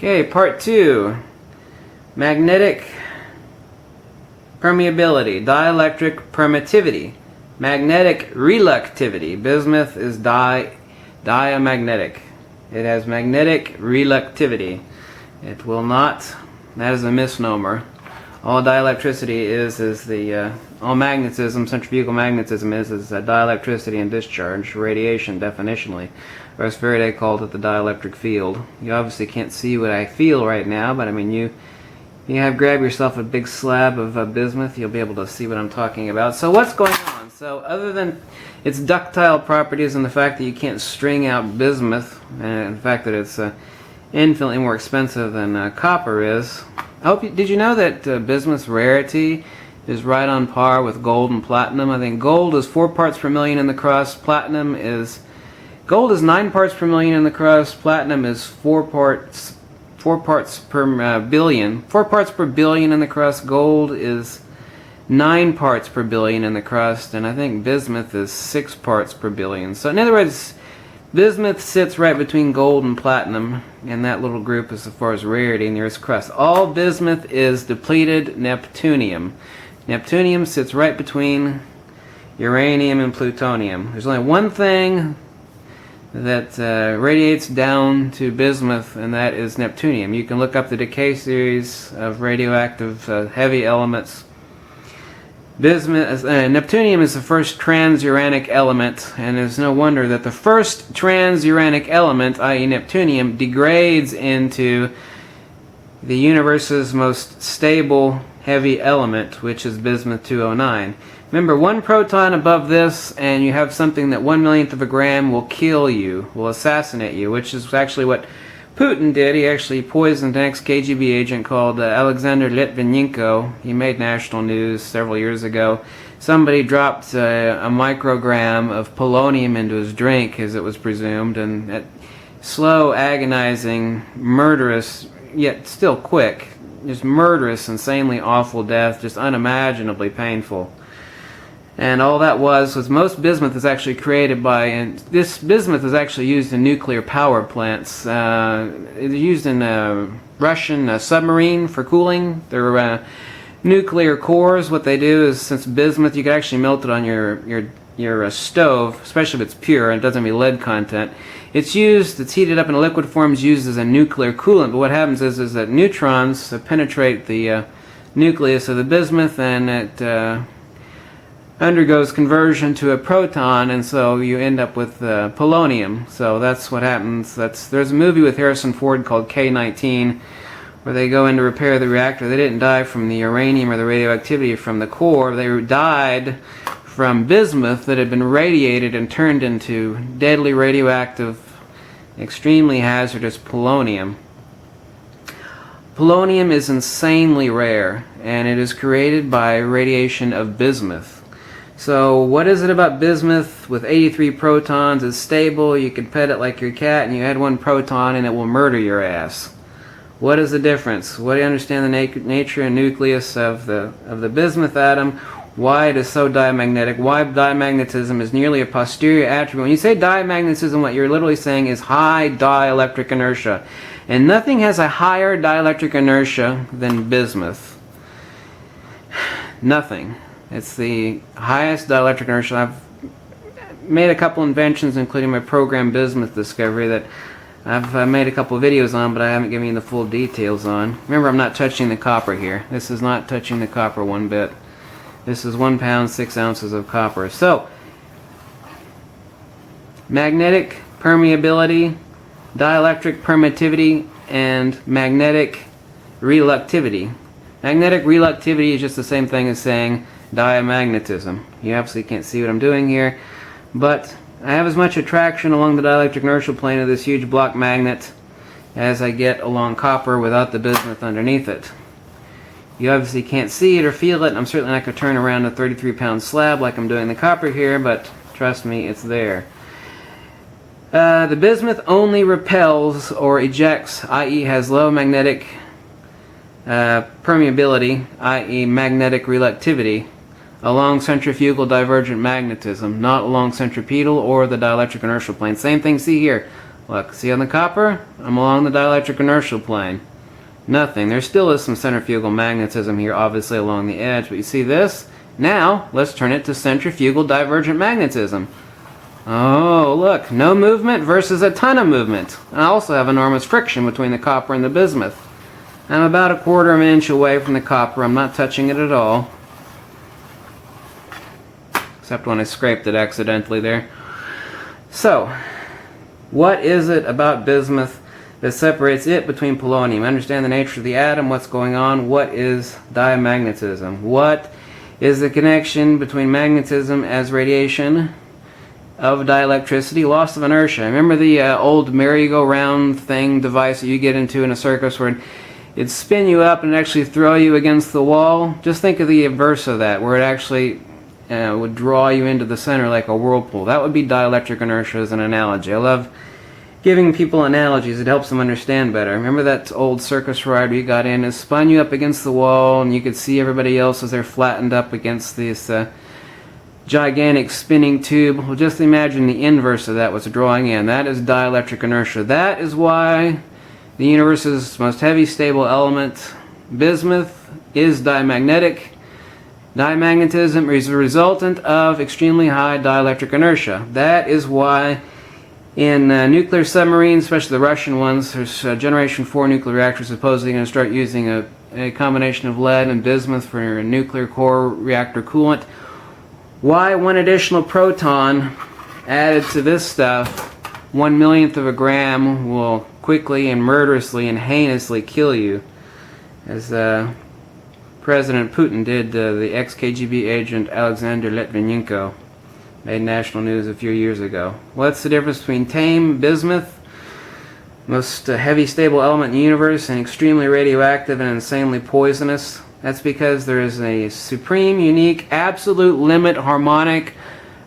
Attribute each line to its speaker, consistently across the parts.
Speaker 1: Okay, part 2. Magnetic permeability, dielectric permittivity, magnetic reluctivity. Bismuth is diamagnetic. It has magnetic reluctivity. It will not, that is a misnomer. All dielectricity is the, all magnetism, centrifugal magnetism is dielectricity and discharge, radiation definitionally. Or as Faraday called it, the dielectric field. You obviously can't see what I feel right now, but I mean, you grab yourself a big slab of bismuth, you'll be able to see what I'm talking about. So what's going on? So other than its ductile properties and the fact that you can't string out bismuth, and the fact that it's infinitely more expensive than copper is, did you know that bismuth's rarity is right on par with gold and platinum? I think gold is 4 parts per million in the crust, gold is 9 parts per million in the crust, platinum is 4 parts per billion. 4 parts per billion in the crust, gold is 9 parts per billion in the crust, and I think bismuth is 6 parts per billion. So in other words, bismuth sits right between gold and platinum in that little group as far as rarity in the Earth's crust. All bismuth is depleted neptunium. Neptunium sits right between uranium and plutonium. There's only one thing that radiates down to bismuth, and that is neptunium. You can look up the decay series of radioactive heavy elements. Neptunium is the first transuranic element, and it's no wonder that the first transuranic element, i.e. neptunium, degrades into the universe's most stable heavy element, which is bismuth-209. Remember, 1 proton above this, and you have something that 1/1,000,000th of a gram will kill you, will assassinate you, which is actually what Putin did. He actually poisoned an ex-KGB agent called Alexander Litvinenko. He made national news several years ago. Somebody dropped a microgram of polonium into his drink, as it was presumed, and that slow, agonizing, murderous, yet still quick, just murderous, insanely awful death, just unimaginably painful. And all that was most bismuth is actually created by, and this bismuth is actually used in nuclear power plants. It's used in a Russian submarine for cooling. Their nuclear cores, what they do is, since bismuth, you can actually melt it on your stove, especially if it's pure and it doesn't have any lead content. It's heated up in a liquid form, is used as a nuclear coolant. But what happens is that neutrons penetrate the nucleus of the bismuth, and it undergoes conversion to a proton, and so you end up with polonium. So that's what happens. There's a movie with Harrison Ford called K-19 where they go in to repair the reactor. They didn't die from the uranium or the radioactivity from the core. They died from bismuth that had been radiated and turned into deadly radioactive, extremely hazardous polonium. Polonium is insanely rare, and it is created by radiation of bismuth. So what is it about bismuth with 83 protons? It's stable, you can pet it like your cat, and you add 1 proton and it will murder your ass. What is the difference? What do you understand the nature and nucleus of the bismuth atom? Why it is so diamagnetic? Why diamagnetism is nearly a posterior attribute? When you say diamagnetism, what you're literally saying is high dielectric inertia. And nothing has a higher dielectric inertia than bismuth. Nothing. It's the highest dielectric inertia. I've made a couple inventions, including my program bismuth discovery, that I've made a couple of videos on, but I haven't given you the full details on. Remember, I'm not touching the copper here. This is not touching the copper one bit. This is 1 pound, 6 ounces of copper. So, magnetic permeability, dielectric permittivity, and magnetic reluctivity. Magnetic reluctivity is just the same thing as saying diamagnetism. You absolutely can't see what I'm doing here, but I have as much attraction along the dielectric inertial plane of this huge block magnet as I get along copper without the bismuth underneath it. You obviously can't see it or feel it, and I'm certainly not going to turn around a 33-pound slab like I'm doing the copper here, but trust me, it's there. The bismuth only repels or ejects, i.e. has low magnetic permeability, i.e. magnetic reluctivity, along centrifugal divergent magnetism, not along centripetal or the dielectric inertial plane. Same thing, see here, Look, see on the copper? I'm along the dielectric inertial plane. Nothing. There still is some centrifugal magnetism here, obviously along the edge, but you see this? Now, let's turn it to centrifugal divergent magnetism. Oh, look, no movement versus a ton of movement. I also have enormous friction between the copper and the bismuth. I'm about 1/4 of an inch away from the copper. I'm not touching it at all. Except when I scraped it accidentally there. So, what is it about bismuth that separates it between polonium? Understand the nature of the atom, what's going on, what is diamagnetism? What is the connection between magnetism as radiation of dielectricity, loss of inertia? Remember the old merry-go-round thing device that you get into in a circus where it'd spin you up and actually throw you against the wall? Just think of the inverse of that, where it actually would draw you into the center like a whirlpool. That would be dielectric inertia as an analogy. I love giving people analogies. It helps them understand better. Remember that old circus ride where you got in, it spun you up against the wall and you could see everybody else as they're flattened up against this gigantic spinning tube? Well, just imagine the inverse of that was drawing in. That is dielectric inertia. That is why the universe's most heavy stable element, bismuth, is diamagnetic. Diamagnetism is a resultant of extremely high dielectric inertia. That is why in nuclear submarines, especially the Russian ones, there's Generation 4 nuclear reactors supposedly going to start using a combination of lead and bismuth for a nuclear core reactor coolant. Why 1 additional proton added to this stuff, 1/1,000,000th of a gram, will quickly and murderously and heinously kill you, as President Putin did the ex-KGB agent Alexander Litvinenko. Made national news a few years ago. What's the difference between tame bismuth, most heavy stable element in the universe, and extremely radioactive and insanely poisonous? That's because there is a supreme, unique, absolute limit harmonic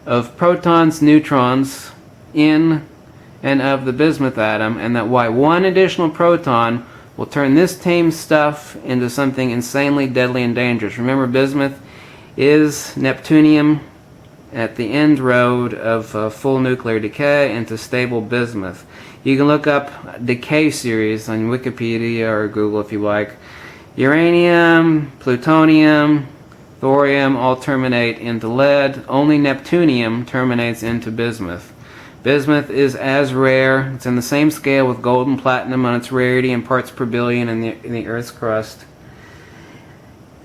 Speaker 1: of protons, neutrons in and of the bismuth atom, and that why 1 additional proton will turn this tame stuff into something insanely deadly and dangerous. Remember, bismuth is neptunium at the end road of full nuclear decay into stable bismuth. You can look up decay series on Wikipedia or Google if you like. Uranium, plutonium, thorium all terminate into lead. Only neptunium terminates into bismuth. Bismuth is as rare. It's in the same scale with gold and platinum on its rarity in parts per billion in the Earth's crust.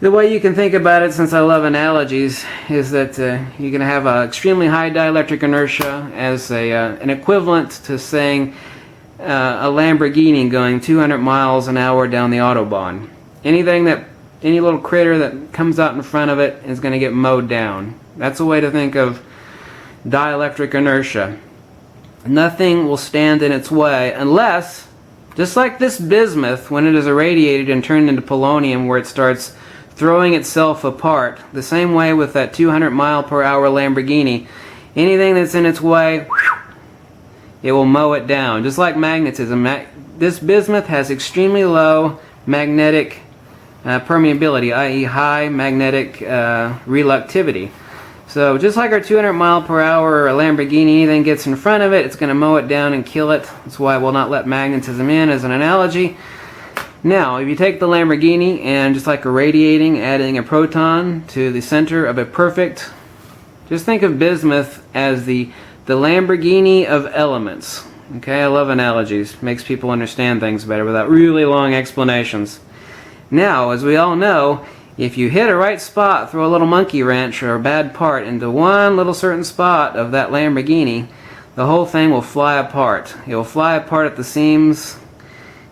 Speaker 1: The way you can think about it, since I love analogies, is that you can have an extremely high dielectric inertia as an equivalent to saying a Lamborghini going 200 miles an hour down the Autobahn. Any little critter that comes out in front of it is going to get mowed down. That's a way to think of dielectric inertia. Nothing will stand in its way unless, just like this bismuth, when it is irradiated and turned into polonium where it starts throwing itself apart, the same way with that 200-mile-per-hour Lamborghini, anything that's in its way, it will mow it down. Just like magnetism, this bismuth has extremely low magnetic permeability, i.e. high magnetic reluctivity. So just like our 200-mile-per-hour Lamborghini, anything gets in front of it, it's going to mow it down and kill it. That's why we'll not let magnetism in as an analogy. Now, if you take the Lamborghini and just like irradiating, adding a proton to the center of a perfect, just think of bismuth as the Lamborghini of elements. Okay, I love analogies. Makes people understand things better without really long explanations. Now, as we all know, if you hit a right spot, throw a little monkey wrench or a bad part into one little certain spot of that Lamborghini, the whole thing will fly apart. It will fly apart at the seams.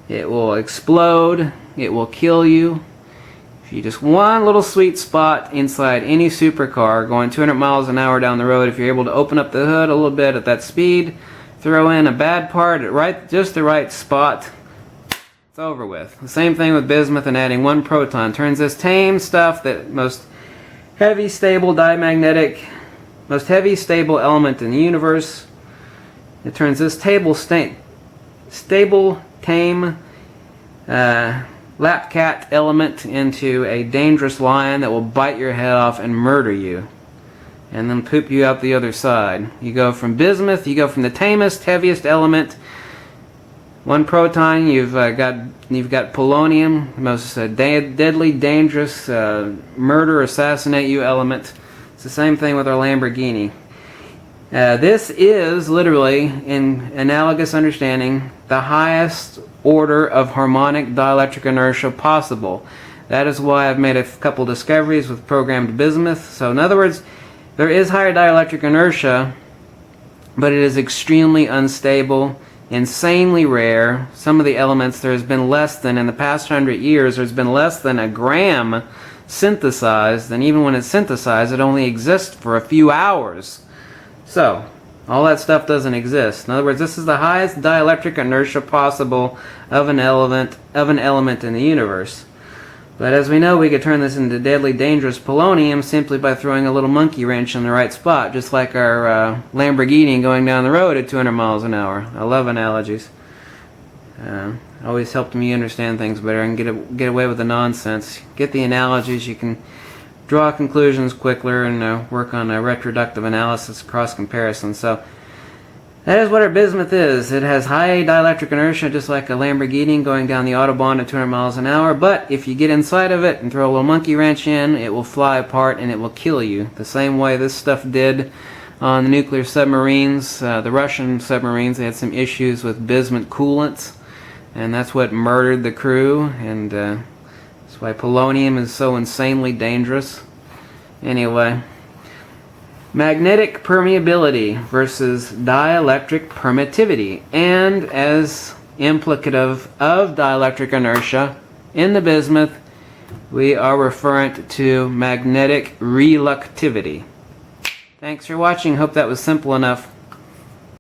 Speaker 1: It will explode. It will kill you. If you just one little sweet spot inside any supercar going 200 miles an hour down the road, if you're able to open up the hood a little bit at that speed, throw in a bad part at just the right spot, it's over with. The same thing with bismuth, and adding 1 proton turns this tame stuff, that most heavy stable diamagnetic, most heavy stable element in the universe, it turns this stable, tame lapcat element into a dangerous lion that will bite your head off and murder you, and then poop you out the other side. You go from bismuth, you go from the tamest, heaviest element One proton, you've got polonium, the most deadly, dangerous, murder, assassinate you element. It's the same thing with our Lamborghini. This is literally, in analogous understanding, the highest order of harmonic dielectric inertia possible. That is why I've made a couple discoveries with programmed bismuth. So in other words, there is higher dielectric inertia, but it is extremely unstable, insanely rare. Some of the elements, there has been less than, in the past 100 years, there's been less than a gram synthesized, and even when it's synthesized, it only exists for a few hours. So, all that stuff doesn't exist. In other words, this is the highest dielectric inertia possible of an element in the universe. But as we know, we could turn this into deadly dangerous polonium simply by throwing a little monkey wrench in the right spot, just like our Lamborghini going down the road at 200 miles an hour. I love analogies. Always helped me understand things better and get away with the nonsense. Get the analogies, you can draw conclusions quicker and work on a retroductive analysis, cross comparison. So that is what our bismuth is. It has high dielectric inertia, just like a Lamborghini going down the Autobahn at 200 miles an hour. But if you get inside of it and throw a little monkey wrench in, it will fly apart and it will kill you. The same way this stuff did on the nuclear submarines. The Russian submarines, they had some issues with bismuth coolants, and that's what murdered the crew. And that's why polonium is so insanely dangerous. Anyway. Magnetic permeability versus dielectric permittivity. And as implicative of dielectric inertia in the bismuth, we are referent to magnetic reluctivity. Thanks for watching. Hope that was simple enough.